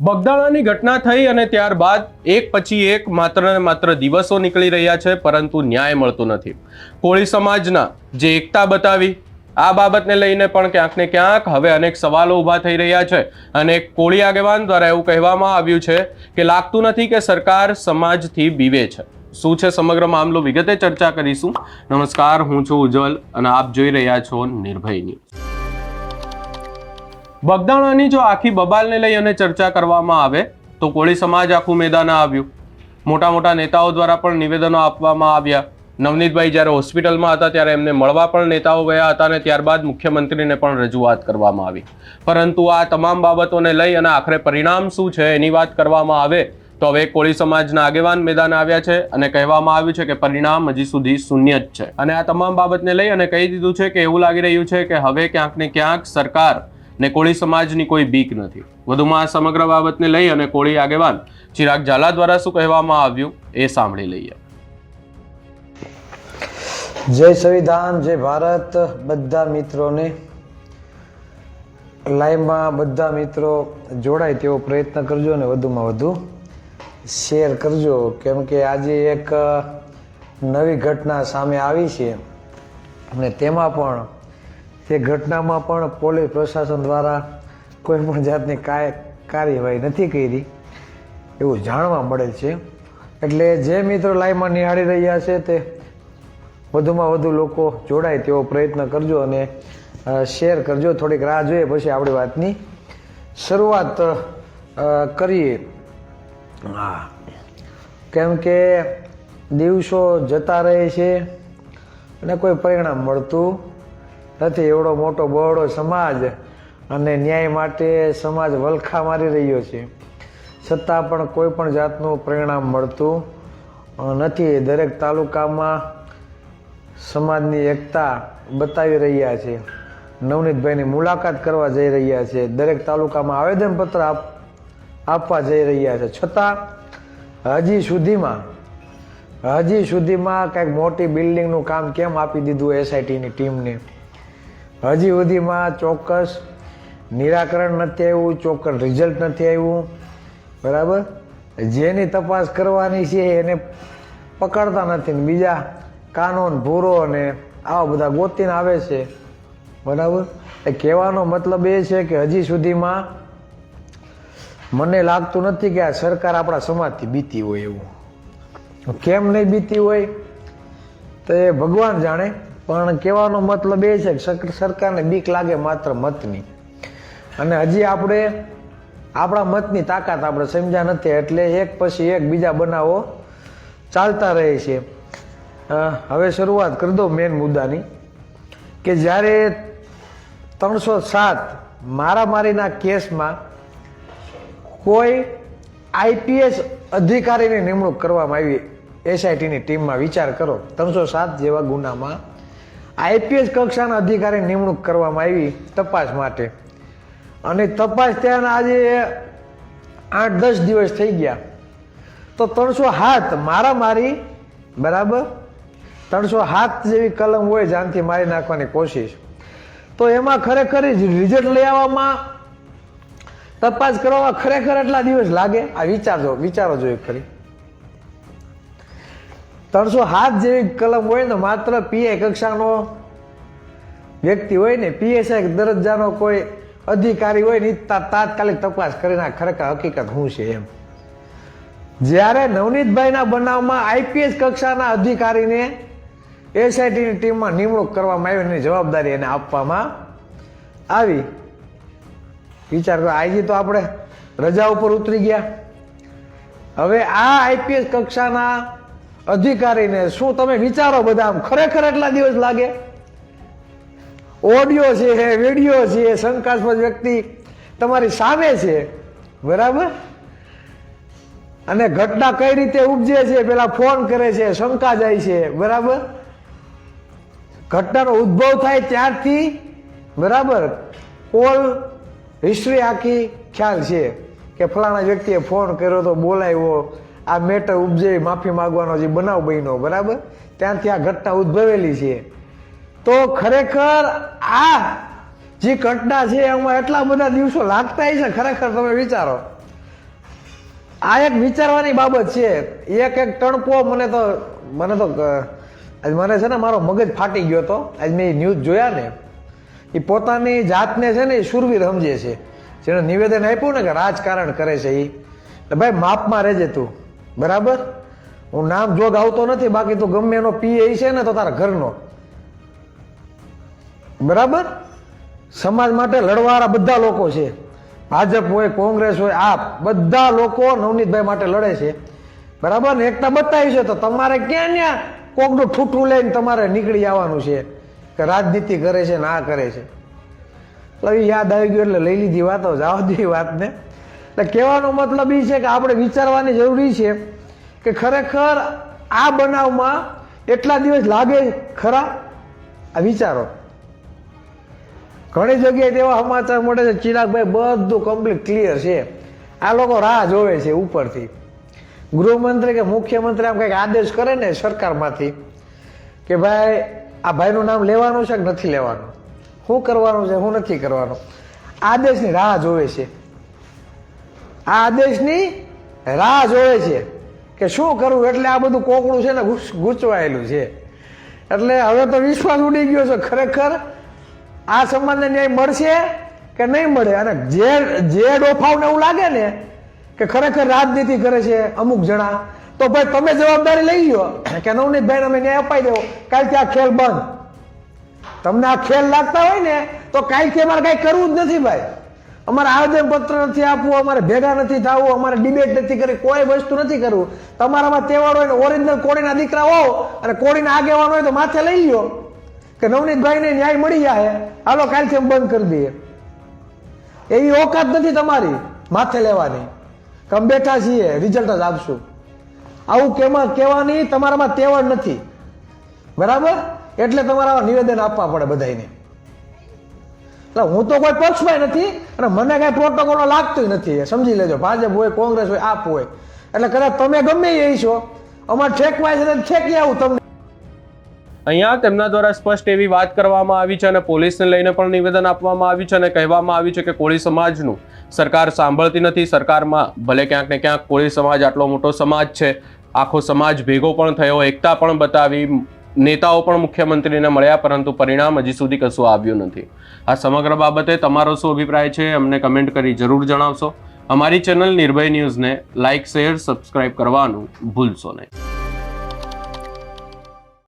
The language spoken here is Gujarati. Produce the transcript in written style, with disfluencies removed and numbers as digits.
બગદાણાની ઘટના થઈ અને ત્યારબાદ એક પછી એક માત્ર ને માત્ર દિવસો નીકળી રહ્યા છે, પરંતુ ન્યાય મળતો નથી. કોળી સમાજના જે એકતા બતાવી, આ બાબતને લઈને પણ ક્યાંક ને ક્યાંક હવે અનેક સવાલો ઊભા થઈ રહ્યા છે. અને કોળી આગેવાન દ્વારા એવું કહેવામાં આવ્યું છે કે લાગતું નથી કે સરકાર સમાજથી બીવે છે. શું છે સમગ્ર મામલો, વિગતે ચર્ચા કરીશું. નમસ્કાર, હું છું ઉજ્જવલ અને આપ જોઈ રહ્યા છો નિર્ભય ન્યૂઝ. બગદાણાની જો આખી બબાલને લઈ અને ચર્ચા કરવામાં આવે તો કોળી સમાજ આખું મેદાન આવ્યું. મોટા મોટા નેતાઓ દ્વારા પણ નિવેદનો આપવામાં આવ્યા. નવનીતભાઈ જ્યારે હોસ્પિટલમાં હતા ત્યારે એમને મળવા પણ નેતાઓ ગયા હતા અને ત્યારબાદ મુખ્યમંત્રીને પણ રજૂઆત કરવામાં આવી. પરંતુ આ તમામ બાબતોને લઈ અને આખરે પરિણામ શું છે એની વાત કરવામાં આવે તો હવે કોળી સમાજના આગેવાન મેદાન આવ્યા છે અને કહેવામાં આવ્યું છે કે પરિણામ હજી સુધી શૂન્ય જ છે. અને આ તમામ બાબતને લઈ અને કહી દીધું છે કે એવું લાગી રહ્યું છે કે હવે ક્યાંક ને ક્યાંક સરકાર ને કોળી સમાજની કોઈ બીક નથી. વધુમાં આ સમગ્ર બાબતને લઈ અને કોળી આગેવાન ચિરાગ ઝાલા દ્વારા શું કહેવામાં આવ્યું એ સાંભળી લઈએ. જય સંવિધાન, જય ભારત. બધા મિત્રોને લાઈવમાં બધા મિત્રો જોડાય તેવો પ્રયત્ન કરજો અને વધુમાં વધુ શેર કરજો, કેમ કે આજે એક નવી ઘટના સામે આવી છે અને તેમાં પણ તે ઘટનામાં પણ પોલીસ પ્રશાસન દ્વારા કોઈ પણ જાતની કાર્યવાહી નથી કરી એવું જાણવા મળે છે. એટલે જે મિત્રો લાઈવમાં નિહાળી રહ્યા છે તે વધુમાં વધુ લોકો જોડાય તેવો પ્રયત્ન કરજો અને શેર કરજો. થોડીક રાહ જોઈએ પછી આપણી વાતની શરૂઆત કરીએ. હા, કેમ કે દિવસો જતા રહે છે અને કોઈ પરિણામ મળતું નથી. એવડો મોટો બહોળો સમાજ અને ન્યાય માટે સમાજ વલખા મારી રહ્યો છે, છતાં પણ કોઈ પણ જાતનું પરિણામ મળતું નથી. દરેક તાલુકામાં સમાજની એકતા બતાવી રહ્યા છે. નવનીતભાઈની મુલાકાત કરવા જઈ રહ્યા છે, દરેક તાલુકામાં આવેદનપત્ર આપવા જઈ રહ્યા છે, છતાં હજી સુધીમાં કંઈક મોટી બિલ્ડિંગનું કામ કેમ આપી દીધું એસઆઈટીની ટીમને? હજી સુધીમાં ચોક્કસ નિરાકરણ નથી આવ્યું, ચોક્કસ રિઝલ્ટ નથી આવ્યું. બરાબર, જેની તપાસ કરવાની છે એને પકડતા નથી ને બીજા કાનૂન ભૂરો અને આવા બધા ગોતીને આવે છે. બરાબર, એ કહેવાનો મતલબ એ છે કે હજી સુધીમાં મને લાગતું નથી કે આ સરકાર આપણા સમાજથી બીતી હોય. એવું કેમ નહીં બીતી હોય તો એ ભગવાન જાણે, પણ કહેવાનો મતલબ એ છે કે સરકારને બીક લાગે માત્ર મતની, અને હજી આપણે આપણા મતની તાકાત આપણે સમજ્યા નથી. એટલે એક પછી એક બીજા બનાવો ચાલતા રહે છે. હવે શરૂઆત કરી દો મેન મુદ્દાની, કે જ્યારે 307 મારામારીના કેસમાં કોઈ આઈપીએસ અધિકારીની નિમણૂક કરવામાં આવી એસઆઈટીની ટીમમાં. વિચાર કરો, 307 જેવા ગુનામાં આઈપીએસ કક્ષાના અધિકારીની નિમણૂક કરવામાં આવી તપાસ માટે, અને તપાસ ત્યાં આજે 8-10 દિવસ થઈ ગયા. તો 307 મારામારી, બરાબર, 307 જેવી કલમ હોય જાનથી મારી નાખવાની કોશિશ, તો એમાં ખરેખર રિઝલ્ટ લઈ આવવામાં, તપાસ કરવામાં ખરેખર એટલા દિવસ લાગે? આ વિચારો જોઈએ ખરી. 307 જેવી કલમ હોય ને, માત્ર પીએ કક્ષાનો વ્યક્તિ હોય ને, પીએસઆઈ દરજ્જાનો કોઈ અધિકારી હોય ને, તાત્કાલિક તપાસ કરીને ખરેખર હકીકત શું છે એમ. જ્યારે નવનીતભાઈના બનાવમાં આઈપીએસ કક્ષાના અધિકારીને એસઆઈટીની ટીમમાં નિમણૂક કરવામાં આવી, એની જવાબદારી એને આપવામાં આવી. વિચાર કરો, આઈજી તો આપણે રજા ઉપર ઉતરી ગયા. હવે આ આઈપીએસ કક્ષાના અધિકારીને શું તમે વિચારો બધા, આમ ખરેખર એટલા દિવસ લાગે? ઓડિયો છે, વિડીયો છે, શંકાસ્પદ વ્યક્તિ તમારી સામે છે, બરાબર, અને ઘટના કઈ રીતે ઉપજે છે, પેલા ફોન કરે છે, શંકા જાય છે, બરાબર, ઘટનાનો ઉદ્ભવ થાય ત્યારથી, બરાબર, કોલ હિસ્ટ્રી આખી ખ્યાલ છે કે ફલાણા વ્યક્તિએ ફોન કર્યો તો, બોલાવ્યો, આ મેટર ઉપજે, માફી માંગવાનો જે બનાવ બન્યો, બરાબર, ત્યાંથી આ ઘટના ઉદ્ભવેલી છે. તો ખરેખર આ જે ઘટના છે એમાં એટલા બધા દિવસો લાગતા છે, ખરેખર તમે વિચારો. આ એક વિચારવાની બાબત છે. એક એક ટણકો મને તો આજ મને છે ને મારો મગજ ફાટી ગયો હતો. આજ મેં ન્યૂઝ જોયા ને, એ પોતાની જાતને છે ને એ શૂરવીર સમજે છે. જેને નિવેદન આપ્યું ને કે રાજકારણ કરે છે એ, એટલે ભાઈ માપમાં રહેજે તું, બરાબર? હું નામ જોગ આવતો નથી, બાકી તું ગમે એનો પીએ છે ને તો તારા ઘરનો, બરાબર? સમાજ માટે લડવાવાળા બધા લોકો છે, ભાજપ હોય, કોંગ્રેસ હોય, આપ બધા લોકો નવનીતભાઈ માટે લડે છે, બરાબર ને? એકતા બતાવી છે તો તમારે ક્યાં ત્યાં કોકનું ઠૂઠું લઈને તમારે નીકળી આવવાનું છે કે રાજનીતિ કરે છે ને આ કરે છે. એટલે યાદ આવી ગયું એટલે લઈ લીધી વાતો, જવા દે વાતને. એટલે કહેવાનો મતલબ એ છે કે આપણે વિચારવાની જરૂરી છે કે ખરેખર આ બનાવમાં એટલા દિવસ લાગે ખરા? આ વિચારો. ઘણી જગ્યાએ તેવા સમાચાર મળે છે ચિરાગભાઈ બધું કમ્પ્લીટ ક્લિયર છે, આ લોકો રાહ જોવે છે ઉપરથી. ગૃહમંત્રી કે મુખ્યમંત્રી આમ કંઈક આદેશ કરે ને સરકારમાંથી કે ભાઈ આ ભાઈનું નામ લેવાનું છે કે નથી લેવાનું, શું કરવાનું છે શું નથી કરવાનું, આદેશની રાહ જોવે છે. આ આદેશની રાહ જોવે છે કે શું કરવું. એટલે આ બધું કોકડું છે ને ગૂંચવાયેલું છે. એટલે હવે તો વિશ્વાસ ઉડી ગયો છે ખરેખર આ સમાજને ન્યાય મળશે કે નહીં મળે. અને જે ડોફાવને એવું લાગે ને કે ખરેખર રાજનીતિ કરે છે અમુક જણા, તો ભાઈ તમે જવાબદારી લઈ લો કે નવનીતભાઈને અમે ન્યાય અપાઈ દેવો, કાલથી આ ખેલ બંધ. તમને આ ખેલ લાગતા હોય ને તો કાલથી અમારે કઈ કરવું જ નથી ભાઈ. અમારે આવેદન પત્ર નથી આપવું, અમારે ભેગા નથી થવું, અમારે ડિબેટ નથી કરી, કોઈ વસ્તુ નથી કરવું. તમારામાં તહેવાર હોય ને ઓરિજિનલ કોળીના દીકરા હો અને કોળીના આગેવાન હોય તો માથે લઈ લ્યો કે નવનીતભાઈને ન્યાય મળી જાય, હાલો કાલથી અમે બંધ કરી દઈએ. એવી ઓકાત નથી તમારી માથે લેવાની કે અમે બેઠા છીએ રિઝલ્ટ જ આપશું. આવું કહેવાની તમારામાં તેવડ નથી, બરાબર? એટલે તમારા નિવેદન આપવા પડે બધાને. એટલે હું તો કોઈ પક્ષમાં નથી અને મને કઈ પ્રોટોકોલ લાગતું નથી, સમજી લેજો. ભાજપ હોય, કોંગ્રેસ હોય, આપ હોય, એટલે કદાચ તમે ગમે એ છો, અમારે ઠેકવાય છે ઠેકી આવું તમને. અહીંયા તેમના દ્વારા સ્પષ્ટ એવી વાત કરવામાં આવી છે અને પોલીસને લઈને પણ નિવેદન આપવામાં આવ્યું છે અને કહેવામાં આવ્યું છે કે કોળી સમાજનું સરકાર સાંભળતી નથી. સરકારમાં ભલે ક્યાંક ને ક્યાંક કોળી સમાજ આટલો મોટો સમાજ છે, આખો સમાજ ભેગો પણ થયો, એકતા પણ બતાવી, નેતાઓ પણ મુખ્યમંત્રીને મળ્યા, પરંતુ પરિણામ હજી સુધી કશું આવ્યું નથી. આ સમગ્ર બાબતે તમારો શું અભિપ્રાય છે અમને કમેન્ટ કરી જરૂર જણાવશો. અમારી ચેનલ નિર્ભય ન્યૂઝને લાઇક, શેર, સબસ્ક્રાઇબ કરવાનું ભૂલશો નહીં.